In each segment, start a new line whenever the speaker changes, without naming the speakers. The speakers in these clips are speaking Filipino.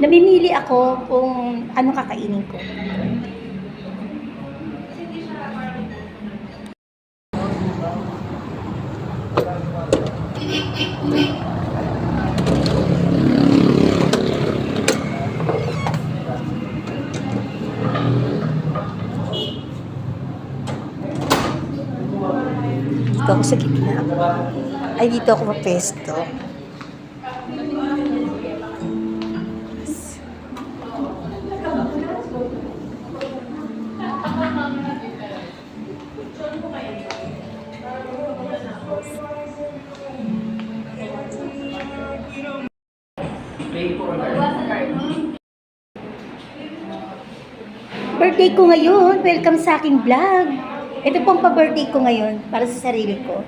Namimili ako kung ano kakainin ko. Dito ako sa gitna. Ay, dito ako mapesto. Birthday ko ngayon. Welcome sa aking vlog. Ito pong pa-birthday ko ngayon para sa sarili ko.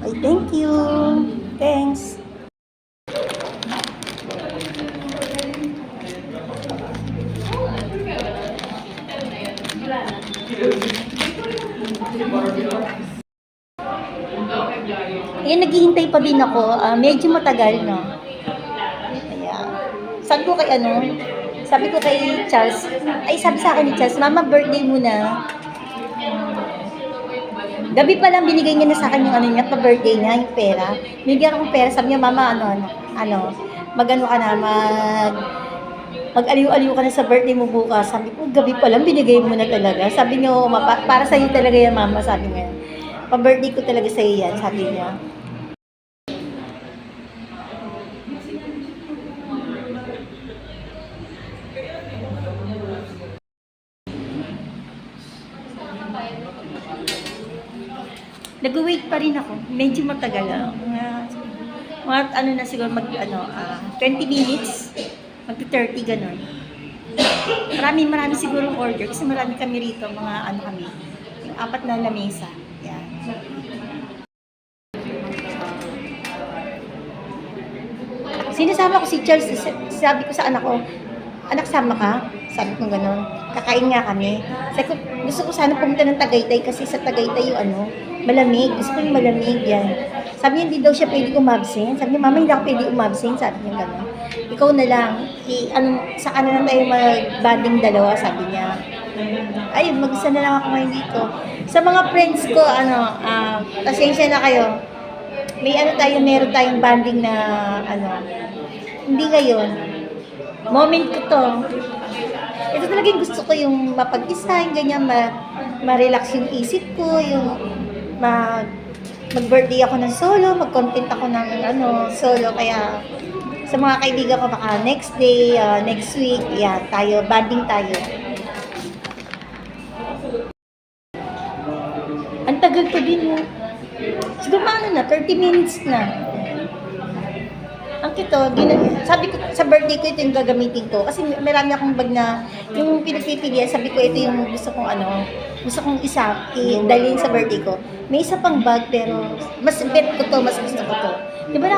Ay, thank you. Thanks. Ayan, naghihintay pa din ako. Medyo matagal, no? Ayan. Sabi ko kay Charles, sabi sa akin ni Charles, Mama, birthday mo na. Gabi pa lang binigay niya na sa akin yung niya, pa-birthday niya, yung pera. Binigyan akong pera, sabi niya, Mama, mag-ano ka na, mag-aliw-aliw ka na sa birthday mo bukas. Sabi ko, gabi pa lang, binigay mo na talaga. Sabi niya, para sa'yo talaga yan, Mama, sabi niya. Pa-birthday ko talaga sa'yo yan, sabi niya. Nag-wait pa rin ako. Medyo matagal lang. Na siguro 20 minutes. Mag-30 ganun. Marami siguro order. Kasi marami kami rito. Kami. Yung 4 na lamesa. Yan. Sinasama ko si Charles. Sabi ko sa anak ko, anak, sama ka? Sabi ko gano'n. Kakain nga kami. Sabi ko, gusto ko sana pumunta ng Tagaytay kasi sa Tagaytay yung malamig. Gusto ko yung malamig yan. Sabi niya, hindi daw siya pwede umabsent. Sabi niya, Mama, hindi ako pwede umabsent. Sabi niya gano'n. Ikaw na lang. Saka na lang tayo mag-banding dalawa, sabi niya. Ayun, mag-isa na lang ako ngayon dito. Sa mga friends ko, pasensya na kayo. Meron tayong banding na, hindi ngayon. Moment ko to. Ito talagang gusto ko yung mapag-isa, yung ganyan, ma-relax yung isip ko, yung mag-birthday ako ng solo, mag-content ako ng solo, kaya sa mga kaibigan ko baka next day, next week, banding tayo. Ang tagal ko din siguro 30 minutes na. Ang kito, sabi ko, sa birthday ko ito yung gagamitin ko. Kasi marami akong bag na, yung pinagpipilian, sabi ko ito yung gusto kong isa, dalhin sa birthday ko. May isa pang bag, pero mas bet ko to, mas gusto ko to. Di ba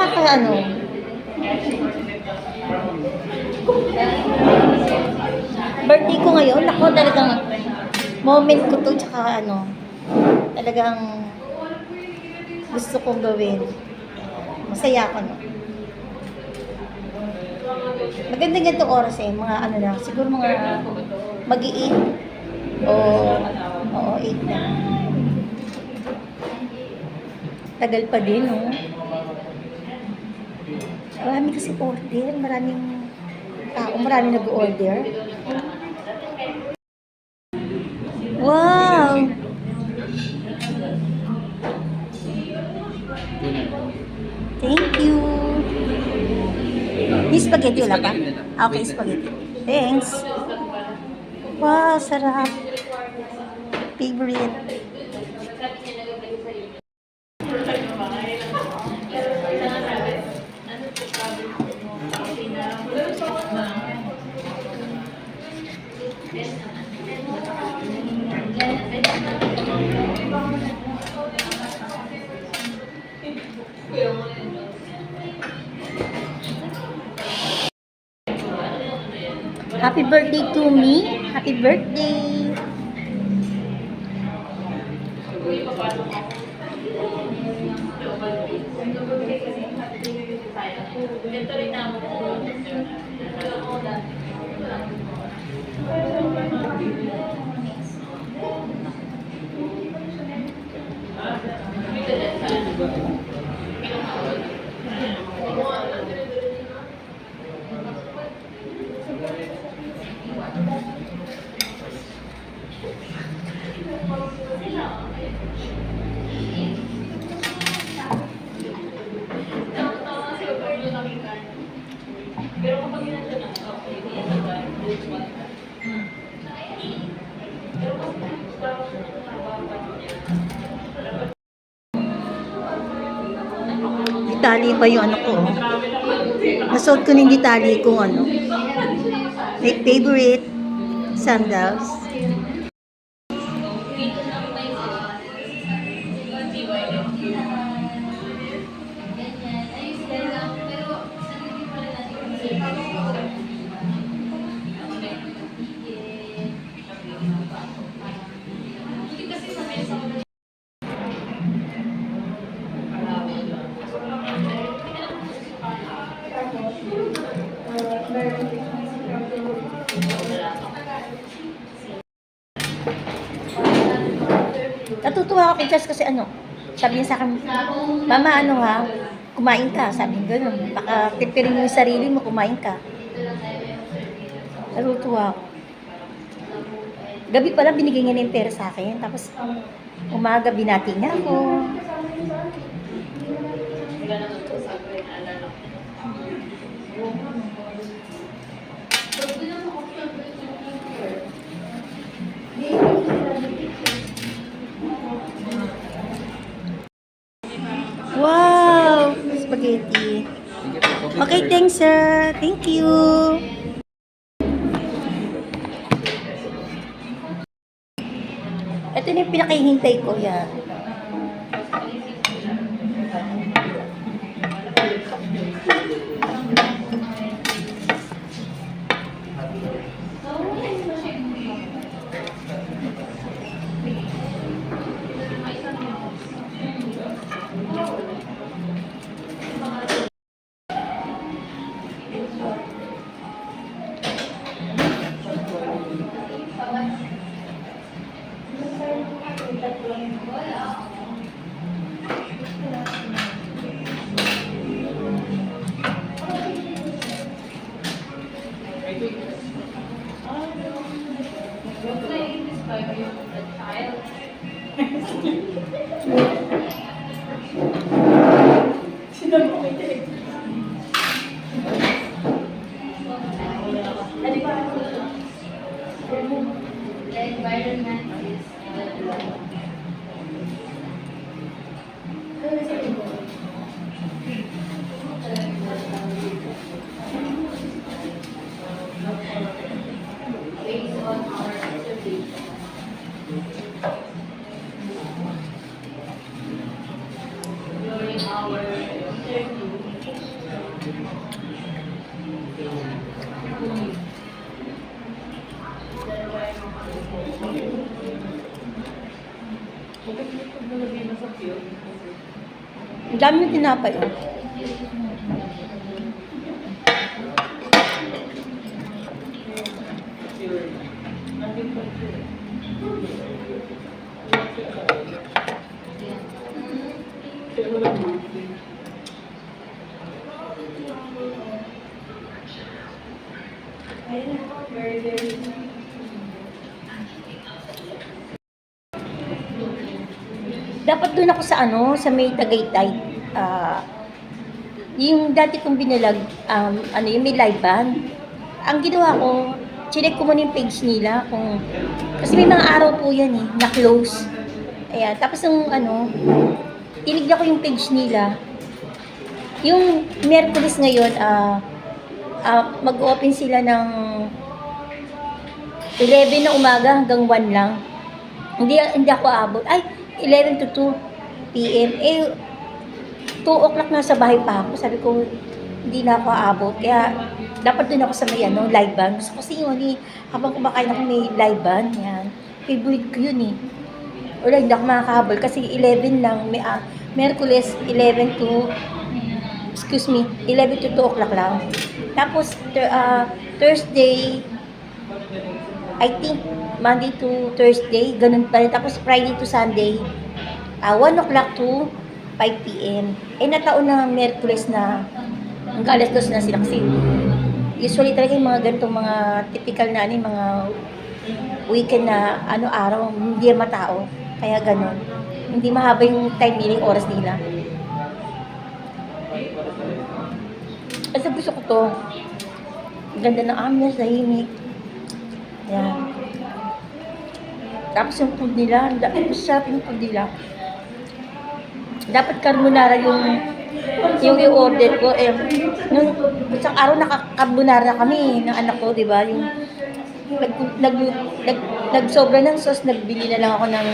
birthday ko ngayon, talagang moment ko to, tsaka talagang gusto kong gawin. Masaya ako, no? Maganda ganitong oras mga siguro mga mag-i-8 o 8 na. Tagal pa din, no? Marami kasi order, maraming tao, maraming nag-order. Wow! Thank you! May spaghetti wala pa? Okay, spaghetti. Thanks. Wow, sarap. Favorite. Happy birthday to me. Happy birthday. Ditali pa yung ano ko. Oh. Nasuot ko na yung ditali kong ano. My favorite sandals. Natutuwa ako kasi ano, sabi niya sa akin, Mama, ano ha, kumain ka, sabi niya gano'n. Baka tipirin mo yung sarili mo, kumain ka. Natutuwa ako. Gabi pala binigay niya na yung pera sa akin, tapos umaga binati niya ako. Wow! Spaghetti. Okay, thanks sir. Thank you. Ito na yung pinakahihintay ko yan. Ang dami yung tinapay. Oh. Dapat doon ako sa ano, sa may Tagaytay. Yung dati kong binalag, ano yung may live band. Ang ginawa ko, chinek ko muna yung page nila kung kasi may mga araw po yan eh, na close. Ayan, tapos yung ano, tinignan ko yung page nila. Yung Miyerkules ngayon, mag-open sila ng 11 na umaga hanggang 1 lang. Hindi ako abot. Ay, 11 to 2 p.m. 2 o'clock na sa bahay pa ako. Sabi ko, hindi na ako aabot. Kaya, dapat din ako sa may live band. Gusto ko kasi yun, habang kumakain ako may live band. Yan. Favorite ko yun eh. Wala, hindi ako makakahabol. Kasi 11 lang. Merkules, 11 to 2 o'clock lang. Tapos, Thursday, I think, Monday to Thursday, ganun pa rin. Tapos, Friday to Sunday, 1 o'clock to 5 p.m. Nataon na Merkules na hanggang alas 2 na sila kasi usually talaga yung mga ganitong mga typical na mga weekend na araw, hindi matao. Kaya ganun. Hindi mahaba yung time nila, oras nila. Kasi gusto ko to. Ganda ng ambience, tahimik. Yan. Tapos yung food nila, masarap yung food nila. Dapat carbonara yung i-order ko. Nung isang araw naka-carbonara kami ng anak ko, di ba? Yung nagsobra ng sauce, nagbili na lang ako ng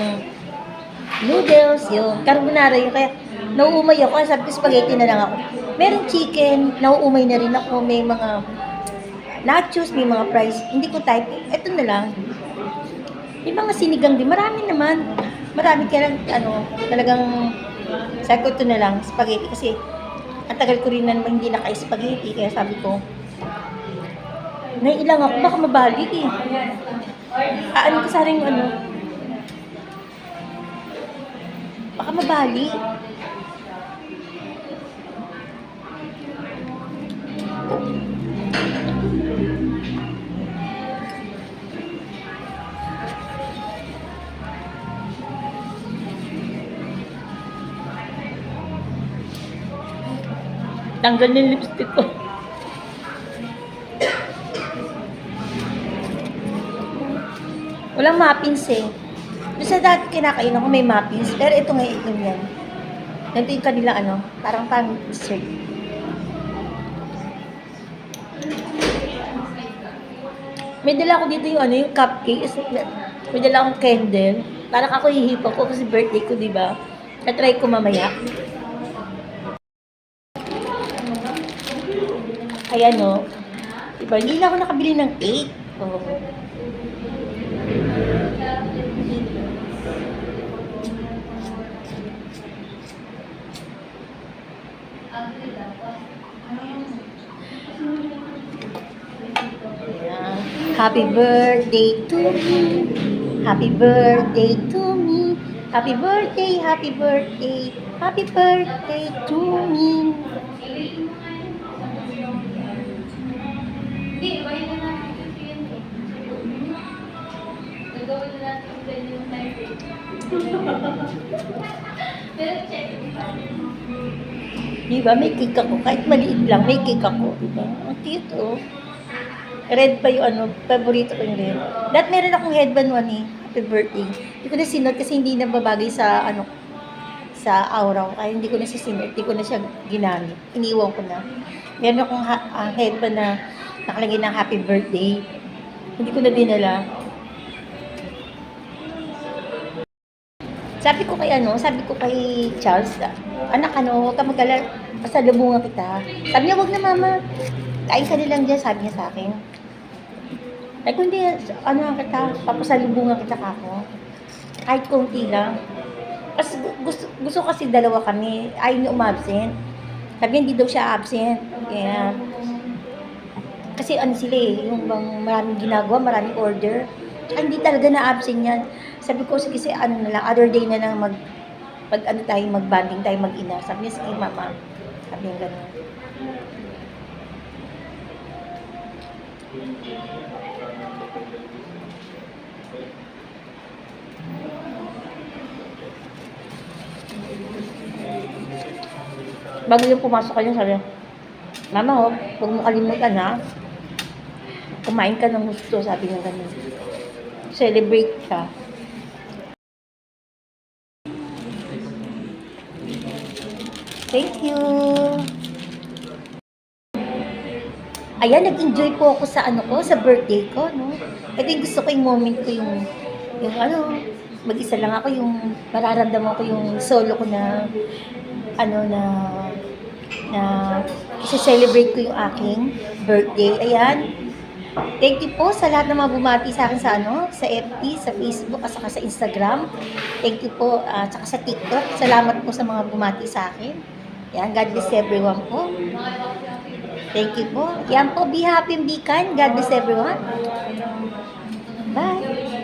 noodles, yung carbonara yun. Kaya nauumay ako, sabi ko spaghetti na lang ako. Meron chicken, nauumay na rin ako. May mga nachos, may mga fries. Hindi ko type. Ito na lang. May mga sinigang din. Marami naman. Marami kaya talagang sabi ko ito na lang, spaghetti. Kasi ang tagal ko rin na naman hindi naka-spaghetti. Kaya sabi ko, naiilang ako, baka mabalik eh. Ano ko sa rin baka mabali. Tanggal yung lipstick ko. Walang muffins eh. Doon sa dati kinakain ako may muffins. Pero ito ngayon yan. Ito yung kanila parang pang dessert. May dala ko dito yung cupcake. May dala akong candle. Parang ako hihipa ko kasi birthday ko, di ba? Na-try ko mamaya. Ayan diba? Hindi na ako nakabili ng cake. Happy birthday to me. Happy birthday to me. Happy birthday, happy birthday. Happy birthday to me. Hindi, bayan na natin ito yun eh. Nagawin na natin yung ganyan yung time rate. Pero check. Diba, may cake ako. Kahit maliit lang, may cake ako. Diba? Ang cute Red pa yung paborito ko yung red. Dahil meron akong headband happy birthday. Hindi ko na sinot kasi hindi na babagay sa sa aura ko. Kaya hindi ko na siya sinot. Hindi ko na siya ginamit. Iniwan ko na. Meron akong headband na nakalagay ng happy birthday. Hindi ko na dinala. Sabi ko kay Charles, anak huwag ka mag-alala, pasalubungan kita. Sabi niya, wag na mama. Kain ka nilang dyan, sabi niya sa akin. Ay, kung hindi, papasalubungan kita kako. Kahit konti lang. Kasi gusto kasi dalawa kami. Ayaw niya umabsent. Sabi niya, hindi daw siya absent. Kaya, kasi sila yung bang maraming ginagawa, maraming order. Ay, hindi talaga na-absent yan. Sabi ko, sige, na lang, other day na lang mag-banding tayo, mag-ina. Sabi niya, sige mama. Sabi niya gano'n. Bago yung pumasok ka niya, sabi niya, mama, huwag mo kalimutan ha. Kumain ka ng gusto, sabi niya ganun. Celebrate ka. Thank you. Ayan, nag-enjoy po ako sa ano ko, sa birthday ko, no? Ito yung gusto ko yung moment ko, yung ano, mag-isa lang ako, yung mararamdaman ko yung solo ko na, ano, na celebrate ko yung aking birthday. Ayan. Thank you po sa lahat ng mga bumati sa akin sa ano, sa FB, sa Facebook, at saka sa Instagram. Thank you po, at saka sa TikTok. Salamat po sa mga bumati sa akin. Yan, God bless everyone po. Thank you po. Yan po, be happy and be kind. God bless everyone. Bye.